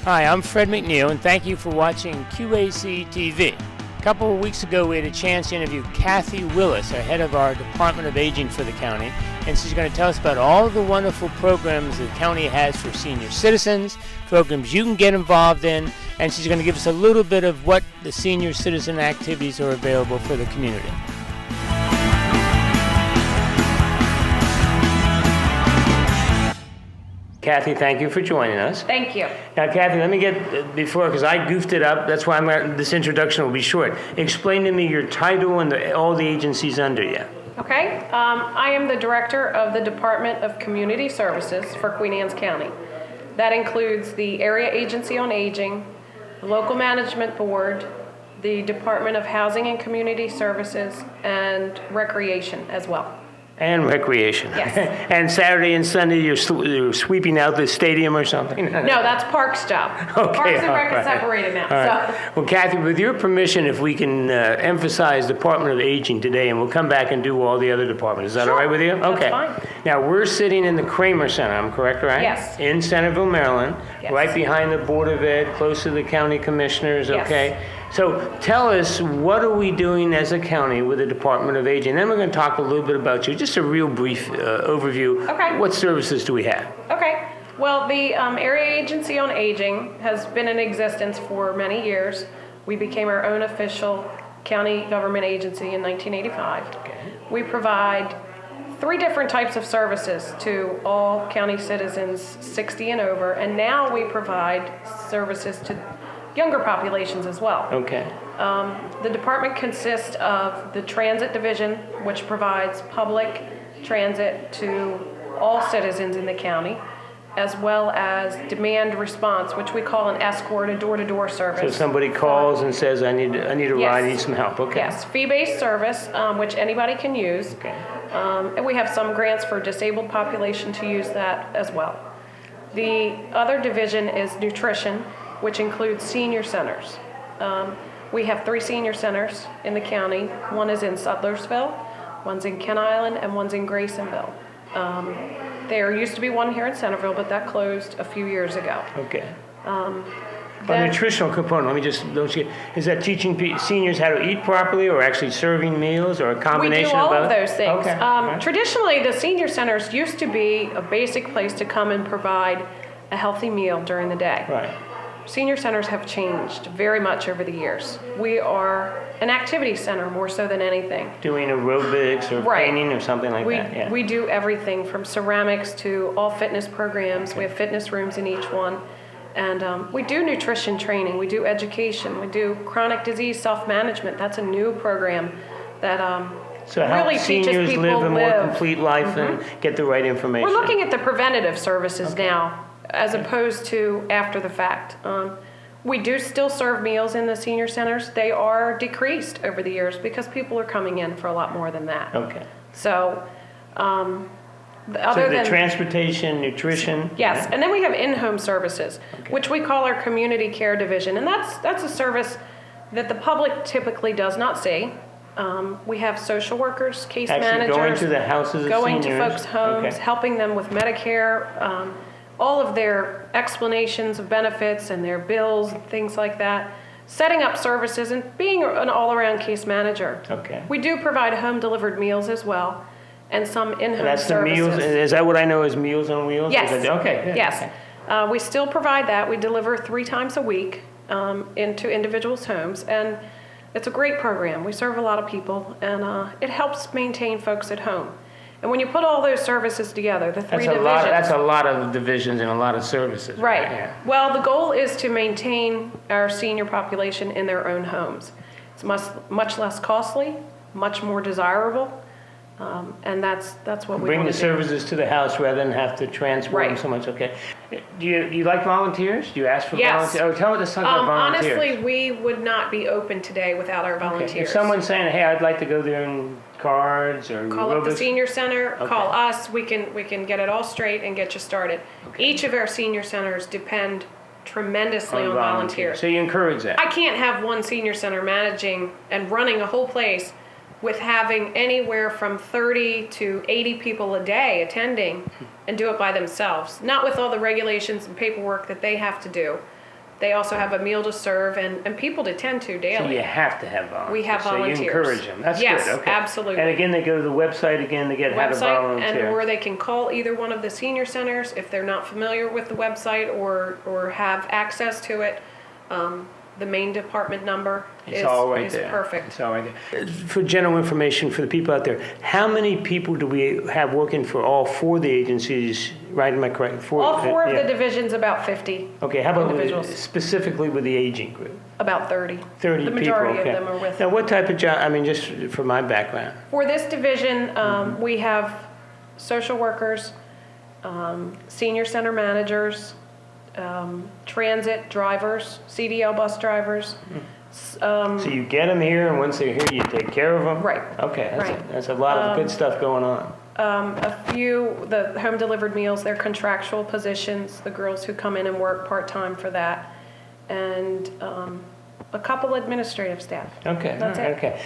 Hi, I'm Fred McNeil, and thank you for watching QAC TV. A couple of weeks ago, we had a chance to interview Cathy Willis, our head of our Department of Aging for the county, and she's going to tell us about all the wonderful programs the county has for senior citizens, programs you can get involved in, and she's going to give us a little bit of what the senior citizen activities are available for the community. Cathy, thank you for joining us. Thank you. Now, Cathy, let me get before, because I goofed it up. That's why this introduction will be short. Explain to me your title and all the agencies under you. Okay. I am the director of the Department of Community Services for Queen Anne's County. That includes the Area Agency on Aging, the Local Management Board, the Department of Housing and Community Services, and Recreation as well. And recreation. Yes. And Saturday and Sunday, you're sweeping out the stadium or something? No, that's Parks' job. Okay, Parks and Rec right. is separated now. All right. Well, Cathy, with your permission, if we can emphasize Department of Aging today, and we'll come back and do all the other departments. Is that Sure. all right with you? Okay. That's fine. Now, we're sitting in the Kramer Center, I'm correct, right? Yes. In Centerville, Maryland, Yes. right behind the Board of Ed, close to the county commissioners, Yes. okay? So tell us, what are we doing as a county with the Department of Aging? Then we're going to talk a little bit about you, just a real brief overview. Okay. What services do we have? Okay. Well, the Area Agency on Aging has been in existence for many years. We became our own official county government agency in 1985. Okay. We provide 3 different types of services to all county citizens 60 and over, and now we provide services to younger populations as well. Okay. The department consists of the Transit Division, which provides public transit to all citizens in the county, as well as demand response, which we call an escort, a door-to-door service. So somebody calls and says, I need a Yes. ride, I need some help. Okay. Yes, fee-based service, which anybody can use. Okay. And we have some grants for disabled population to use that as well. The other division is nutrition, which includes senior centers. We have 3 senior centers in the county. One is in Sutlersville, one's in Kent Island, and one's in Graysonville. There used to be one here in Centerville, but that closed a few years ago. Okay. A Then- nutritional component, let me just, is that teaching seniors how to eat properly, or actually serving meals, or a We combination do all both? of those things. Okay. All right. Traditionally, the senior centers used to be a basic place to come and provide a healthy meal during the day. Right. Senior centers have changed very much over the years. We are an activity center more so than anything. Doing aerobics or Right. painting or something like that, yeah. We do everything from ceramics to all fitness programs. We have fitness rooms in each one. And we do nutrition training. We do education. We do chronic disease self-management. That's a new program that So help really teaches seniors people live a more live. complete life and get the right information. We're looking at the preventative services now, as opposed to after the fact. We do still serve meals in the senior centers. They are decreased over the years because people are coming in for a lot more than that. Okay. So, So other the than transportation, nutrition? yes, and then we have in-home services, Okay. which we call our community care division, and that's a service that the public typically does not see. We have social workers, case Actually managers, going to the houses of going seniors? to folks' homes, Okay. helping them with Medicare, all of their explanations of benefits and their bills and things like that, setting up services and being an all-around case manager. Okay. We do provide home-delivered meals as well, and some in-home And that's the services. meals, is that what I know as Meals on Wheels? Yes. Is that- Okay, good. Yes. Okay. We still provide that. We deliver 3 times a week into individuals' homes, and it's a great program. We serve a lot of people, and it helps maintain folks at home. And when you put all those services together, the 3 divisions. That's a lot of divisions and a lot of services. Right. Yeah. Well, the goal is to maintain our senior population in their own homes. It's much less costly, much more desirable, and that's what we Bring want the to do. services to the house rather than have to transport them Right. so much, okay. Do you like volunteers? Do you ask for Yes. volunteers? Oh, tell us something about volunteers. Honestly, we would not be open today without our Okay. volunteers. If someone's saying, hey, I'd like to go there and cards or Call up the aerobics. senior center, Okay. call us, we can get it all straight and get you started. Okay. Each of our senior centers depend tremendously on volunteers. So you encourage that? I can't have one senior center managing and running a whole place with having anywhere from 30 to 80 people a day attending and do it by themselves. Not with all the regulations and paperwork that they have to do. They also have a meal to serve and people to tend to daily. So you have to have volunteers. We have volunteers. So you encourage them. That's yes, good. Okay. Absolutely. And again, they go to the website again to get how to volunteer. Or they can call either one of the senior centers if they're not familiar with the website or have access to it. The main department number is perfect. It's all right there. For general information for the people out there, how many people do we have working for all 4 of the agencies? Right, am I correct? All 4 of the divisions, about 50. Okay, how about specifically with the aging group? About 30. 30 the majority people, okay. of them are with. Now, what type of job? I mean, just for my background. For this division, we have social workers, senior center managers, transit drivers, CDL bus drivers. So you get them here, and once they're here, you take care of them? Right. Okay, Right. That's a lot of good stuff going on. A few, the home delivered meals, they're contractual positions, the girls who come in and work part-time for that, and a couple administrative staff. Okay, That's it. Okay.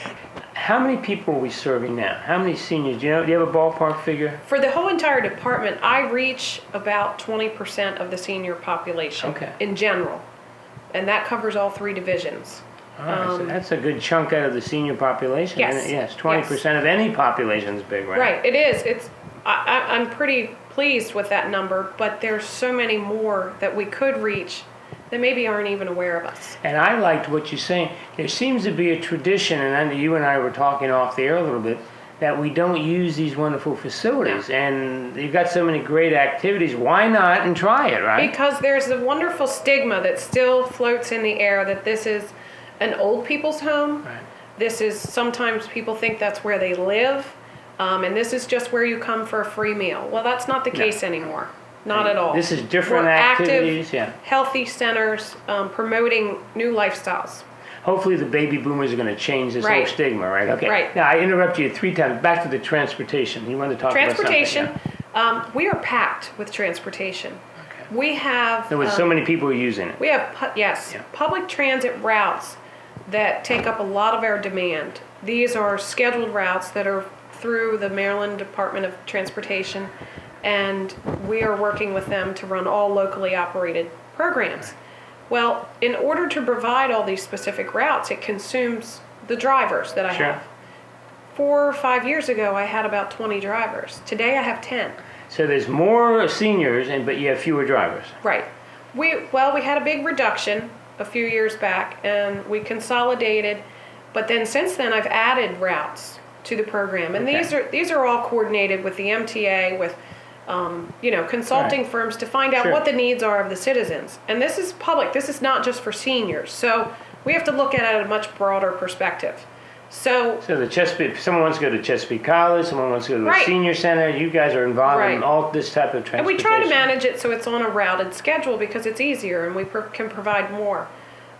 How many people are we serving now? How many seniors? Do you have a ballpark figure? For the whole entire department, I reach about 20% of the senior population in general, and that covers all 3 divisions. All right, so that's a good chunk out of the senior population. Yes. Yes, 20% of any population is big, right? Right, it is. I'm pretty pleased with that number, but there's so many more that we could reach that maybe aren't even aware of us. And I liked what you're saying. There seems to be a tradition, and I know you and I were talking off the air a little bit, that we don't use these wonderful facilities. No. And you've got so many great activities. Why not and try it, right? Because there's a wonderful stigma that still floats in the air that this is an old people's home. Right. This is, sometimes people think that's where they live, and this is just where you come for a free meal. Well, that's not the case anymore. Not at all. This is different We're activities, active, healthy centers promoting new lifestyles. Hopefully the baby boomers are going to change this whole stigma, right? Okay. Right. Now, I interrupted you 3 times. Back to the transportation. You wanted to talk about something? Transportation. We are packed with transportation. Okay. We have... There was so many people using it. We have, public transit routes that take up a lot of our demand. These are scheduled routes that are through the Maryland Department of Transportation, and we are working with them to run all locally operated programs. Well, in order to provide all these specific routes, it consumes the drivers that I have. 4 or 5 years ago, I had about 20 drivers. Today, I have 10. So there's more seniors, but you have fewer drivers. Right. We had a big reduction a few years back, and we consolidated. But then since then, I've added routes to the program, and these are all coordinated with the MTA, with consulting firms to find out what the needs are of the citizens. And this is public. This is not just for seniors. So we have to look at it at a much broader perspective. So the Chesapeake, if someone wants to go to Chesapeake College, someone wants to go to a senior center, you guys are involved in all this type of transportation. And we try to manage it so it's on a routed schedule because it's easier and we can provide more.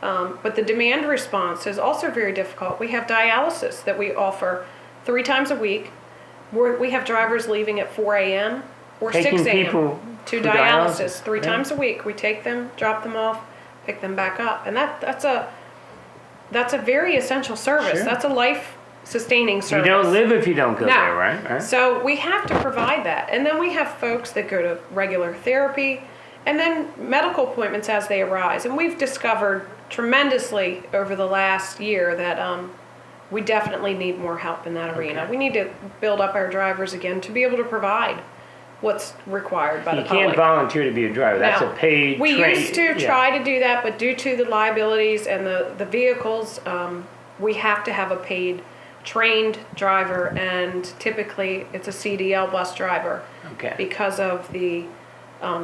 But the demand response is also very difficult. We have dialysis that we offer 3 times a week. We have drivers leaving at 4 a.m. or 6 a.m. to dialysis 3 times a week. We take them, drop them off, pick them back up. And that's a very essential service. That's a life-sustaining service. You don't live if you don't go there, right? So we have to provide that. And then we have folks that go to regular therapy and then medical appointments as they arise. And we've discovered tremendously over the last year that we definitely need more help in that arena. We need to build up our drivers again to be able to provide what's required by the public. You can't volunteer to be a driver. That's a paid We used to try to do that, but due to the liabilities and the vehicles, we have to have a paid trained driver, and typically it's a CDL bus driver because of the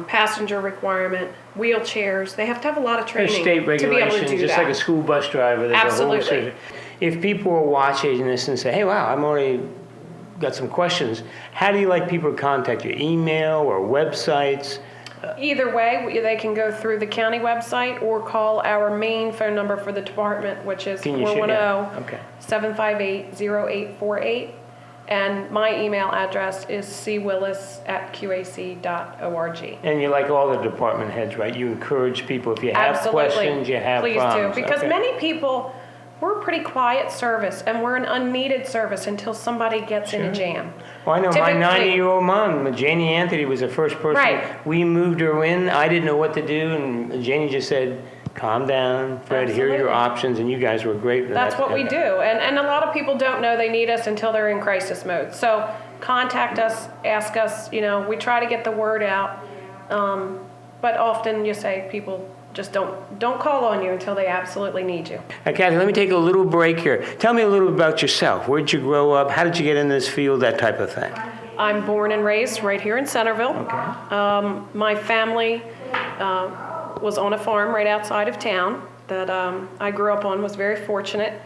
passenger requirement, wheelchairs. They have to have a lot of training state to be able to regulations, do just that. like a school bus driver. There's Absolutely. If people are watching this and say, hey, wow, I'm already got some questions, how do you like people to contact you? Email or websites? Either way, they can go through the county website or call our main phone number for the department, which is 410-758-0848. And my email address is cwillis@qac.org. And you like all the department heads, right? You encourage people, if you have questions, you have problems. Please do. Because many people, we're a pretty quiet service, and we're an unneeded service until somebody gets in a jam. Well, I know my 90-year-old mom, Janie Anthony, was the first person. We moved her in. I didn't know what to do, and Janie just said, calm down, Fred, here are your Absolutely. options, and you guys were great with That's that. what we do. And a lot of people don't know they need us until they're in crisis mode. So contact us, ask us, we try to get the word out. But often you say people just don't call on you until they absolutely need you. Cathy, let me take a little break here. Tell me a little about yourself. Where'd you grow up? How did you get in this field? That type of thing. I'm born and raised right here in Centerville. Okay. My family was on a farm right outside of town that I grew up on, was very fortunate.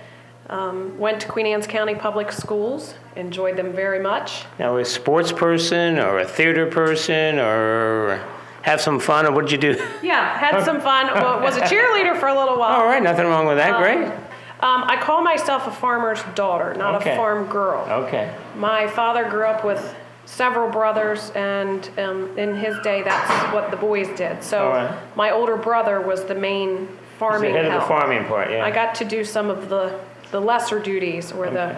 Went to Queen Anne's County Public Schools, enjoyed them very much. Now, a sports person or a theater person or have some fun, or what did you do? Yeah, had some fun. Well, was a cheerleader for a little while. All right, nothing wrong with that. Great. I call myself a farmer's daughter, not Okay. a farm girl. Okay. My father grew up with several brothers, and in his day, that's what the boys did. So All right. my older brother was the main farming The head of the help. farming part, yeah. I got to do some of the lesser duties or the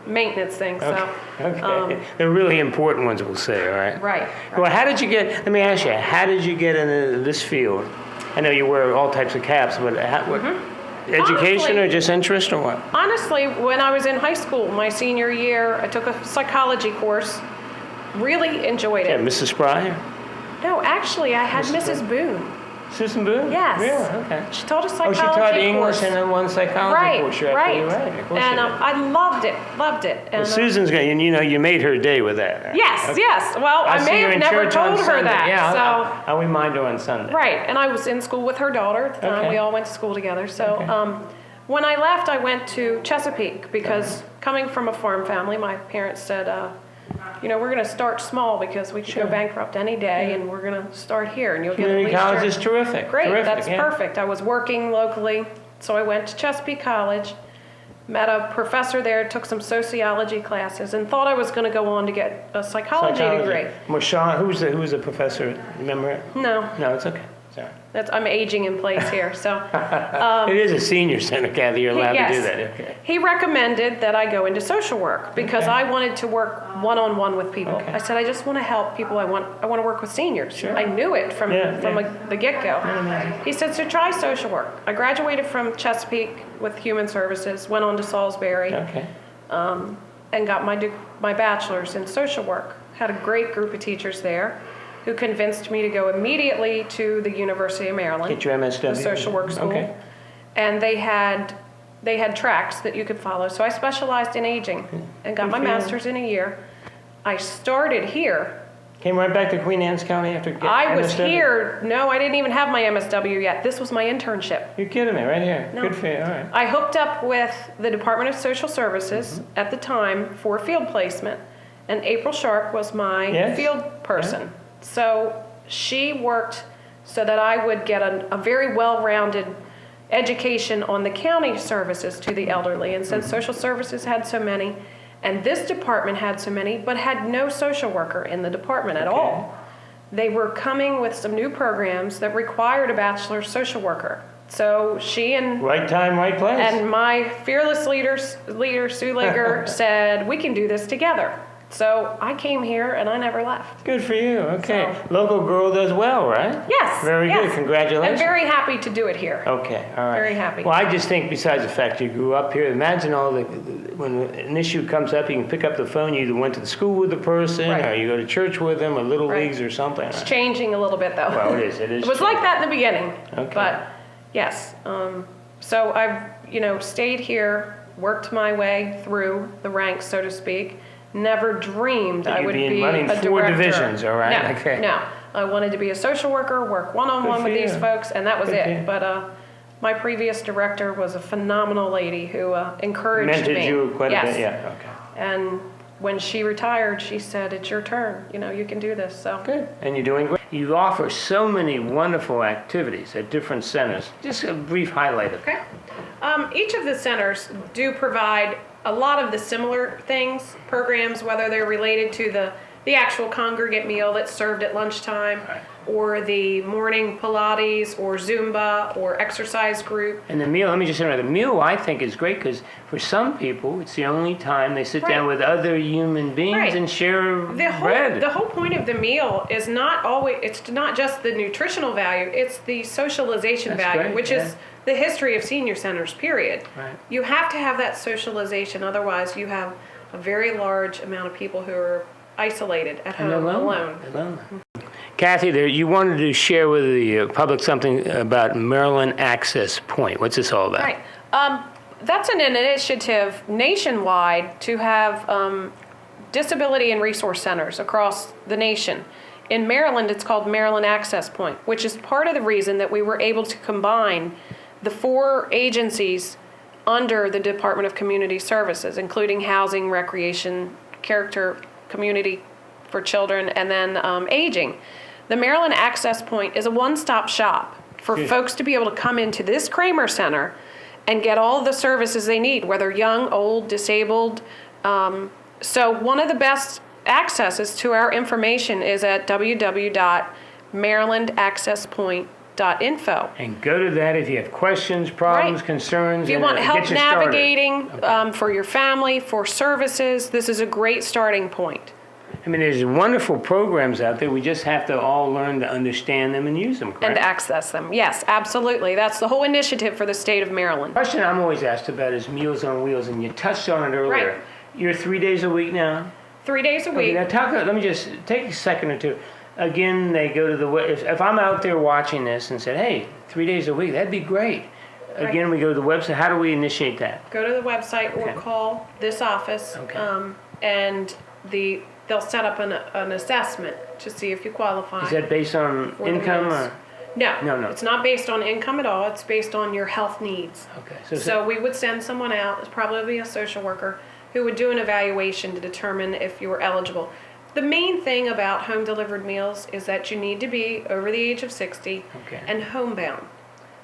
maintenance things. So, Okay. The really important ones, we'll say, all right? right. Well, how did you get, let me ask you, how did you get into this field? I know you wear all types of caps, but what, education Honestly- or just interest or what? Honestly, when I was in high school, my senior year, I took a psychology course. Really enjoyed Yeah, it. Mrs. Spry? No, actually, I had Mrs. Mrs. Boone. Susan Boone? Yes. Really? Okay. She taught a Oh, psychology she taught English course. and then one psychology Right, course. You're right. absolutely right. Of course And you did. I loved it. And, Well, Susan's going to, you made her day with that. Right? yes, Okay. yes. Well, I see may you have in never church on told her Sunday. that. Yeah, So, I'll remind her on Sunday. right. And I was in school with her daughter at the time. Okay. We all went to school together. So, Okay. when I left, I went to Chesapeake because coming from a farm family, my parents said, we're going to start small because we could Sure. go bankrupt any day, and we're going to start here, and you'll get at Community least college your- is terrific. Great, Terrific, that's yeah. perfect. I was working locally, so I went to Chesapeake College, met a professor there, took some sociology classes, and thought I was going to go on to get a psychology degree. Marshawn, who was the professor? Remember it? No, No, it's okay. Sorry. I'm aging in place here. So It is a senior center, Cathy. You're allowed to do yes. that. Okay. He recommended that I go into social work because Okay. I wanted to work one-on-one with people. Okay. I said, I just want to help people. I want to work with seniors. Sure. I knew it from Yeah. the get-go. He said, so try social work. I graduated from Chesapeake with Human Services, went on to Salisbury, Okay. and got my bachelor's in social work. Had a great group of teachers there who convinced me to go immediately to the University of Maryland. Get your MSW. The social work school. Okay. And they had tracks that you could follow. So I specialized in aging and got Good my for you. master's in a year. I started here. Came right back to Queen Anne's County after getting I was MSW? here. No, I didn't even have my MSW yet. This was my internship. You're kidding me, right here. No. Good for you. All right. I hooked up with the Department of Social Services at the time for field placement, and April Sharp was my Yes. field person. So she worked so that I would get a very well-rounded education on the county services to the elderly. And since social services had so many, and this department had so many, but had no social worker in the department at all, they were coming with some new programs that required a bachelor's social worker. So she and Right time, right place. and my fearless leader, Sue Lager, said, we can do this together. So I came here and I never left. Good for you. Okay. So- Local girl does well, right? Yes. Very yes. good. Congratulations. I'm very happy to do it here. Okay, all right. Very happy. Well, I just think besides the fact you grew up here, imagine when an issue comes up, you can pick up the phone, you either went to the school with the person, Right. or you go to church with them, or Little Right. Leagues or something. It's Right? changing a little bit though. Well, it is. It is. It was like that in the beginning. Okay. But yes. So I've, stayed here, worked my way through the ranks, so to speak. Never dreamed That I you'd would be be running a 4 director. divisions, all right? No, Okay. no. I wanted to be a social worker, work one-on-one Good with for these you. folks, and that was Good for you. it. But my previous director was a phenomenal lady who encouraged me. Mentored you quite yes. a bit. Yeah. Okay. And when she retired, she said, "It's your turn. You can do this." So Good. And you're doing great. You offer so many wonderful activities at different centers. Just a brief highlight of it. okay. Each of the centers do provide a lot of the similar things, programs, whether they're related to the the actual congregate meal that's served at lunchtime, or the morning Pilates or Zumba or exercise group. And the meal, let me just say, the meal I think is great because for some people, it's the only time they sit down with other human beings and share bread. The whole point of the meal is not always, it's not just the nutritional value, it's the socialization value, which is the history of senior centers, period. You have to have that socialization, otherwise you have a very large amount of people who are isolated at home alone. Cathy, you wanted to share with the public something about Maryland Access Point. What's this all about? Right. That's an initiative nationwide to have disability and resource centers across the nation. In Maryland, it's called Maryland Access Point, which is part of the reason that we were able to combine the 4 agencies under the Department of Community Services, including housing, recreation, character, community for children, and then aging. The Maryland Access Point is a one-stop shop for folks to be able to come into this Kramer Center and get all the services they need, whether young, old, disabled. So one of the best accesses to our information is at www.marylandaccesspoint.info. And go to that if you have questions, problems, concerns. If you want help navigating for your family, for services, this is a great starting point. I mean, there's wonderful programs out there. We just have to all learn to understand them and use them, correct? And access them. Yes, absolutely. That's the whole initiative for the state of Maryland. The question I'm always asked about is Meals on Wheels, and you touched on it earlier. Right. You're 3 days a week now? 3 days a week. Now let me just take a second or two. Again, they go to the if I'm out there watching this and said, hey, 3 days a week, that'd be great. Again, we go to the website. How do we initiate that? Go to the website or call this office, and they'll set up an assessment to see if you qualify. Is that based on income? Or? No. It's not based on income at all. It's based on your health needs. Okay. So we would send someone out, it's probably a social worker, who would do an evaluation to determine if you were eligible. The main thing about home delivered meals is that you need to be over the age of 60 and homebound.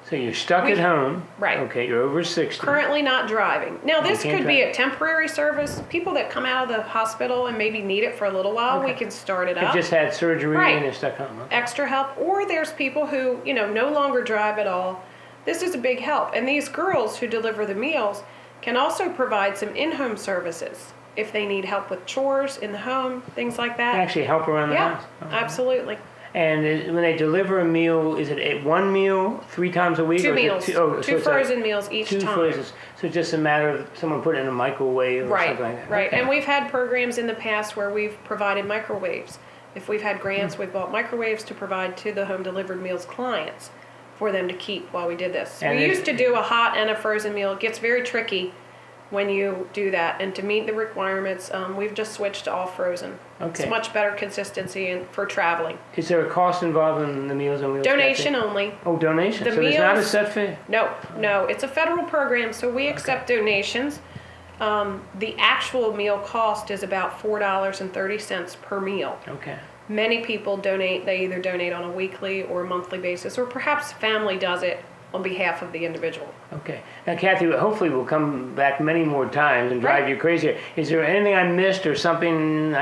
So you're stuck at home. Right. Okay, you're over 60. Currently not driving. Now, this could be a temporary service. People that come out of the hospital and maybe need it for a little while, we can start it up. They've just had surgery and they're stuck home. Extra help. Or there's people who, no longer drive at all. This is a big help. And these girls who deliver the meals can also provide some in-home services if they need help with chores in the home, things like that. They actually help around the house. Absolutely. And when they deliver a meal, is it one meal 3 times a week? 2 meals. Two frozen meals each time. 2 frozen. So it's just a matter of someone putting it in a microwave or something like that. Right. And we've had programs in the past where we've provided microwaves. If we've had grants, we've bought microwaves to provide to the home delivered meals clients for them to keep while we did this. And we used to do a hot and a frozen meal. It gets very tricky when you do that, and to meet the requirements, we've just switched to all frozen. It's much better consistency for traveling. Is there a cost involved in the Meals on Wheels? Donation only. Oh, donation. So there's not a set fee? No. It's a federal program, so we accept donations. The actual meal cost is about $4.30 per meal. Okay. Many people donate. They either donate on a weekly or monthly basis, or perhaps family does it on behalf of the individual. Okay. Now, Cathy, hopefully we'll come back many more times and drive you crazy. Is there anything I missed or something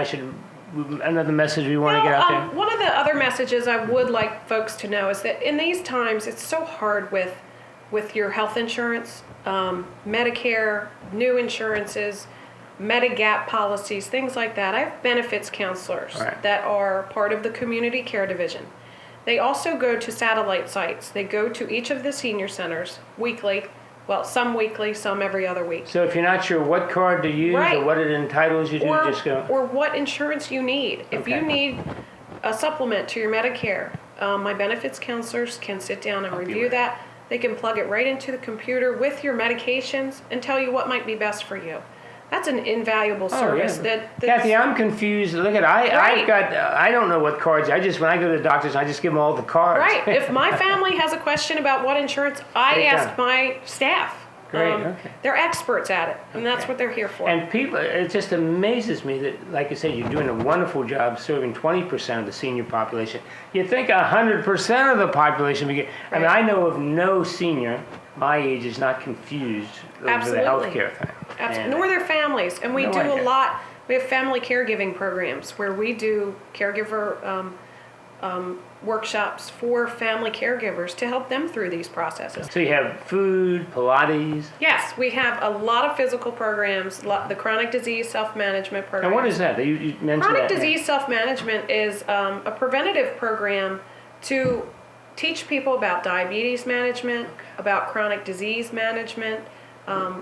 another message we want to get out there? One of the other messages I would like folks to know is that in these times, it's so hard with your health insurance, Medicare, new insurances, Medigap policies, things like that. I have benefits counselors that are part of the community care division. They also go to satellite sites. They go to each of the senior centers weekly. Well, some weekly, some every other week. So if you're not sure what card to use or what it entitles you to, just go. Or what insurance you need. If you need a supplement to your Medicare, my benefits counselors can sit down and review that. They can plug it right into the computer with your medications and tell you what might be best for you. That's an invaluable service. Cathy, I'm confused. Look at I don't know what cards. When I go to the doctors, I just give them all the cards. Right. If my family has a question about what insurance, I ask my staff. Great. They're experts at it, and that's what they're here for. And people, it just amazes me that, like I said, you're doing a wonderful job serving 20% of the senior population. You'd think 100% of the population. I mean, I know of no senior my age is not confused over the healthcare thing. Absolutely. Nor their families. And we do a lot We have family caregiving programs where we do caregiver workshops for family caregivers to help them through these processes. So you have food, Pilates. Yes, we have a lot of physical programs, the chronic disease self-management program. And what is that? You mentioned Chronic that. disease self-management is a preventative program to teach people about diabetes management, about chronic disease management.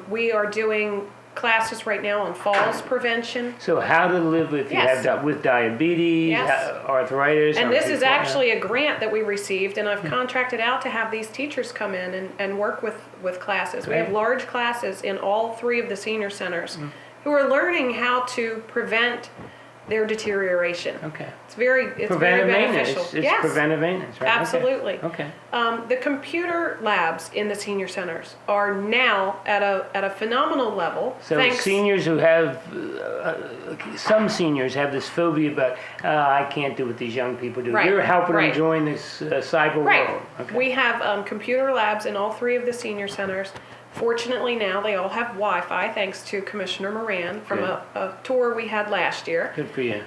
We are doing classes right now on falls prevention. So how to live with Yes. you have with diabetes, Yes. arthritis. And this is people- actually a grant that we received, and I've contracted out to have these teachers come in and work with classes. We have Great. large classes in all 3 of the senior centers who are learning how to prevent their deterioration. Okay. It's very Preventive maintenance. beneficial. It's Yes. preventive maintenance, right? Okay. Absolutely. Okay. The computer labs in the senior centers are now at a phenomenal level. So seniors who have, some seniors have this phobia about, I can't do what these young people do. Right, You're helping right. them join this cyber Right. world. Okay. We have computer labs in all 3 of the senior centers. Fortunately now they all have Wi-Fi thanks to Commissioner Moran from Good. a tour we had last year. Good for you.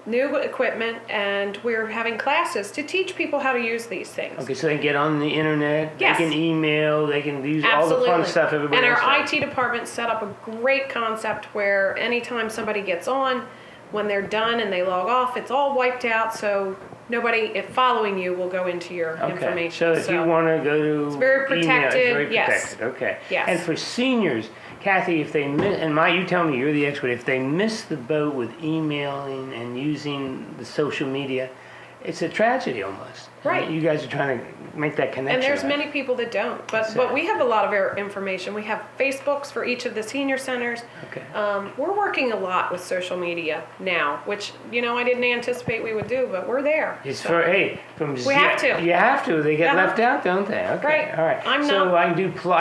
New equipment, and we're having classes to teach people how to use these things. Okay, so they can get on the internet, Yes. they can email, they can use Absolutely. all the fun stuff everybody And else our does. IT department set up a great concept where anytime somebody gets on, when they're done and they log off, it's all wiped out, so nobody if following you will go into your Okay, information. so if you want to go to It's very email, it's protected, very yes. protected. Okay. Yes. And for seniors, Cathy, if they miss, and you tell me you're the expert, if they miss the boat with emailing and using the social media, it's a tragedy almost. Right. You guys are trying to make that connection. And there's right? many people that don't, but Sad. we have a lot of our information. We have Facebooks for each of the senior centers. Okay. We're working a lot with social media now, which I didn't anticipate we would do, but we're there. It's So- for from We have to. You have to. They get Uh-huh. left out, don't they? Okay. Right. All right. I'm so not- I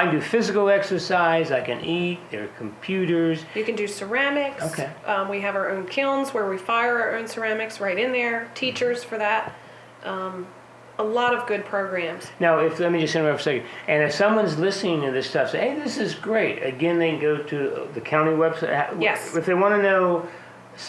do physical exercise. I can eat. There are computers. You can do ceramics. Okay. We have our own kilns where we fire our own ceramics right in there. Teachers for that. A lot of good programs. Now, let me just interrupt for a second. And if someone's listening to this stuff, say, "Hey, this is great." Again, they can go to the county website. Yes. If they want to know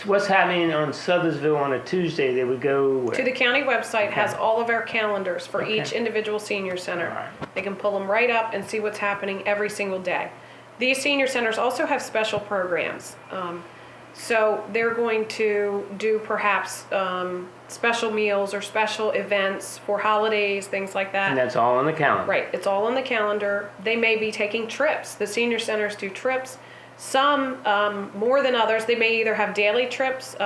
what's happening on Sothersville on a Tuesday, they would go where? To the county website has Okay. all of our calendars for Okay. each individual senior center. All right. They can pull them right up and see what's happening every single day. These senior centers also have special programs. So they're going to do perhaps special meals or special events for holidays, things like that. And that's all on the calendar. Right, it's all on the calendar. They may be taking trips. The senior centers do trips. Some more than others. They may either have daily trips.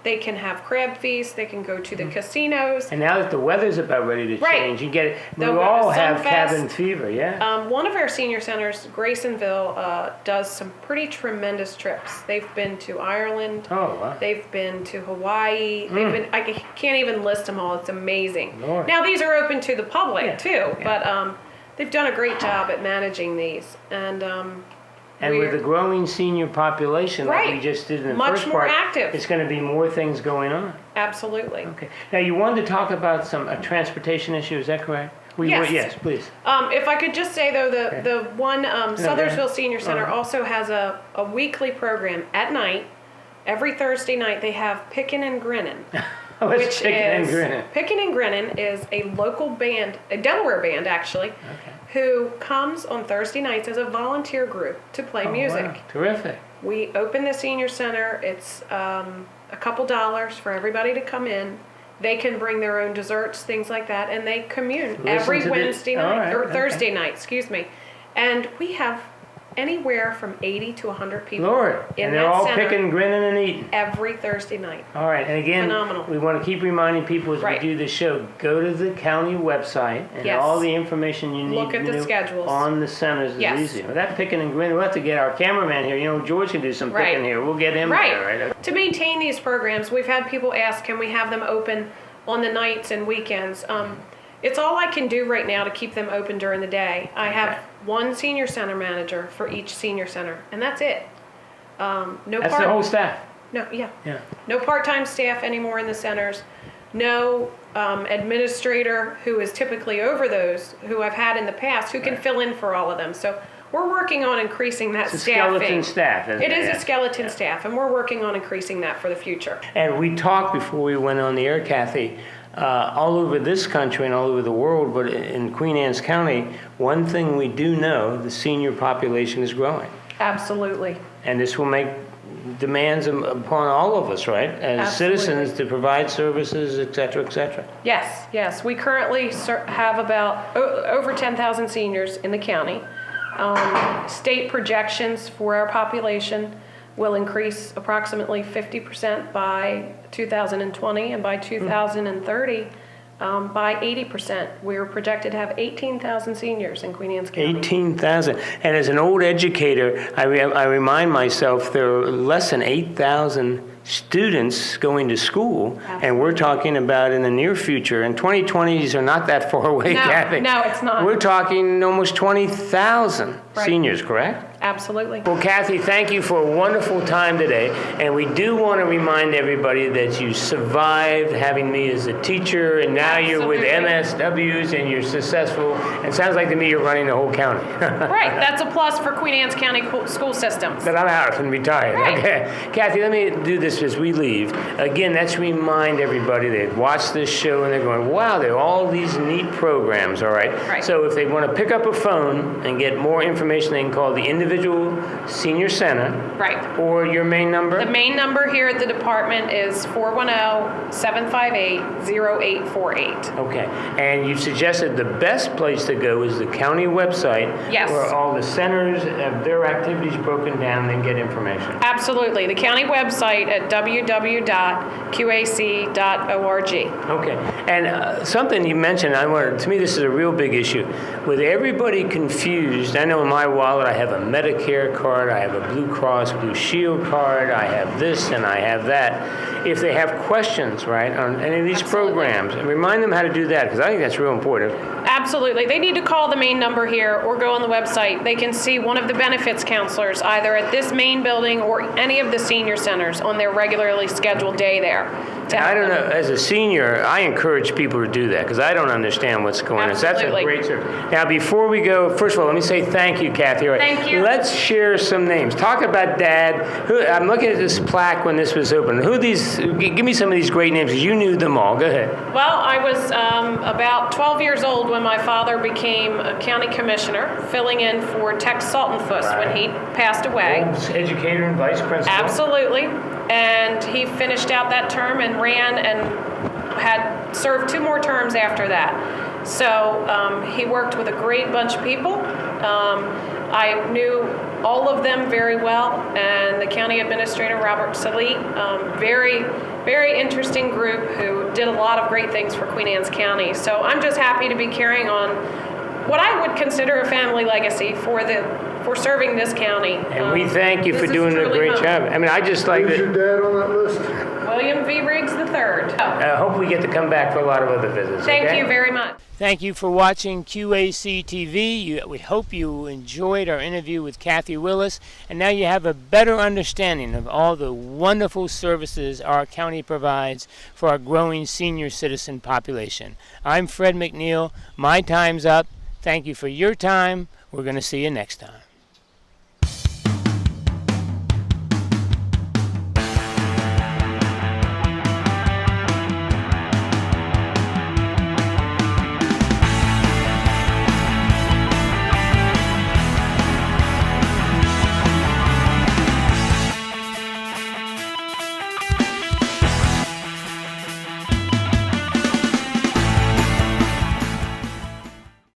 They can have crab feasts. They can go to the casinos. And now that the weather's about ready to Right. change, you get it. We They'll go to all have Sunfest. cabin fever, yeah. One of our senior centers, Graysonville, does some pretty tremendous trips. They've been to Ireland. Oh, wow. They've been to Hawaii. They've been. I can't even list them all. It's amazing. Lord. Now these are open to the public Yeah, too, yeah. but they've done a great job at managing these. And with the growing senior population like we Right. just did in the Much first more part, active. it's going to be more things going on. Absolutely. Okay. Now, you wanted to talk about a transportation issue, is that correct? Yes. Yes, please. If I could just say though, Okay. the one Sothersville Senior Center Uh-huh. also has a weekly program at night. Every Thursday night they have Pickin' and Grinnin'. Oh, it's which chicken and is grinning. Pickin' and Grinnin' is a local band, a Delaware band actually, who comes on Thursday nights as a volunteer group to play music. Wow. Terrific. We open the senior center. It's a couple dollars for everybody to come in. They can bring their own desserts, things like that, and they commune every to the- Wednesday all night right, or okay. Thursday night, excuse me. And we have anywhere from 80 to 100 people Lord. in And they're that all center picking, grinning, and eating. every Thursday night. All right, and again, Phenomenal. we want to keep reminding people as Right. we do this show, go to the county website and Yes. all the information you need Look at the schedules. on the centers is Yes. easy. Well, that picking and grinning, we'll have to get our cameraman here. George can do some Right. picking here. We'll get him Right. there, right? To maintain these programs, we've had people ask, can we have them open on the nights and weekends? It's all I can do right now to keep them open during the day. I have one senior center manager for each senior center, and that's it. No That's the whole staff. No, yeah. Yeah. No part-time staff anymore in the centers. No administrator who is typically over those who I've had in the past who can Right. fill in for all of them. So We're working on increasing that It's a staffing. skeleton staff, isn't it? It is Yeah. a skeleton staff, and we're working on increasing that for the future. And we talked before we went on the air, Cathy, all over this country and all over the world, but in Queen Anne's County, one thing we do know, the senior population is growing. Absolutely. And this will make demands upon all of us, right? As Absolutely. citizens to provide services, et cetera, et cetera. Yes, yes. We currently have about over 10,000 seniors in the county. State projections for our population will increase approximately 50% by 2020, and by 2030, by 80%. We're projected to have 18,000 seniors in Queen Anne's County. 18,000. And as an old educator, I remind myself there are less than 8,000 students going to school, and we're talking about in the near future, and 2020s are not that far away, No, Cathy. no, it's not. We're talking almost 20,000 Right. seniors, correct? Absolutely. Well, Cathy, thank you for a wonderful time today, and we do want to remind everybody that you survived having me as a teacher, and now you're with Absolutely. MSWs, and you're successful, and it sounds like to me you're running the whole county. Right, that's a plus for Queen Anne's County school systems. But I'm out and retired. Right. Okay. Kathy, let me do this as we leave. Again, let's remind everybody that watch this show and they're going, wow, there are all these neat programs, all right? Right. So if they want to pick up a phone and get more information, they can call the individual senior center. Right. Or your main number? The main number here at the department is 410-758-0848. Okay. And you suggested the best place to go is the county website. Yes. Where all the centers have their activities broken down and get information. Absolutely. The county website at www.qac.org. Okay, and something you mentioned, to me this is a real big issue. With everybody confused, I know in my wallet I have a Medicare card, I have a Blue Cross Blue Shield card, I have this and I have that. If they have questions, right, on any of these programs, remind them how to do that, because I think that's real important. Absolutely. They need to call the main number here or go on the website. They can see one of the benefits counselors either at this main building or any of the senior centers on their regularly scheduled day there. I don't know, as a senior, I encourage people to do that because I don't understand what's going on. So that's a Absolutely. great service. Now, before we go, first of all, let me say thank you, Cathy. Thank you. Let's share some names. Talk about Dad. I'm looking at this plaque when this was open. Give me some of these great names because you knew them all. Go ahead. Well, I was about 12 years old when my father became a county commissioner, filling in for Tex Saltonfuss when he passed away. Educator and vice principal. Absolutely. And he finished out that term and ran and had served 2 more terms after that. So he worked with a great bunch of people. I knew all of them very well, and the county administrator, Robert Salit, very, very interesting group who did a lot of great things for Queen Anne's County. So I'm just happy to be carrying on what I would consider a family legacy for serving this county. And we thank you for this is doing a truly great home. job. I mean, I just like Who's your that. dad on that list? William V. Riggs III. I hope we get to come back for a lot of other visits. Thank okay? you very much. Thank you for watching QAC TV. We hope you enjoyed our interview with Cathy Willis, and now you have a better understanding of all the wonderful services our county provides for our growing senior citizen population. I'm Fred McNeil. My time's up. Thank you for your time. We're going to see you next time.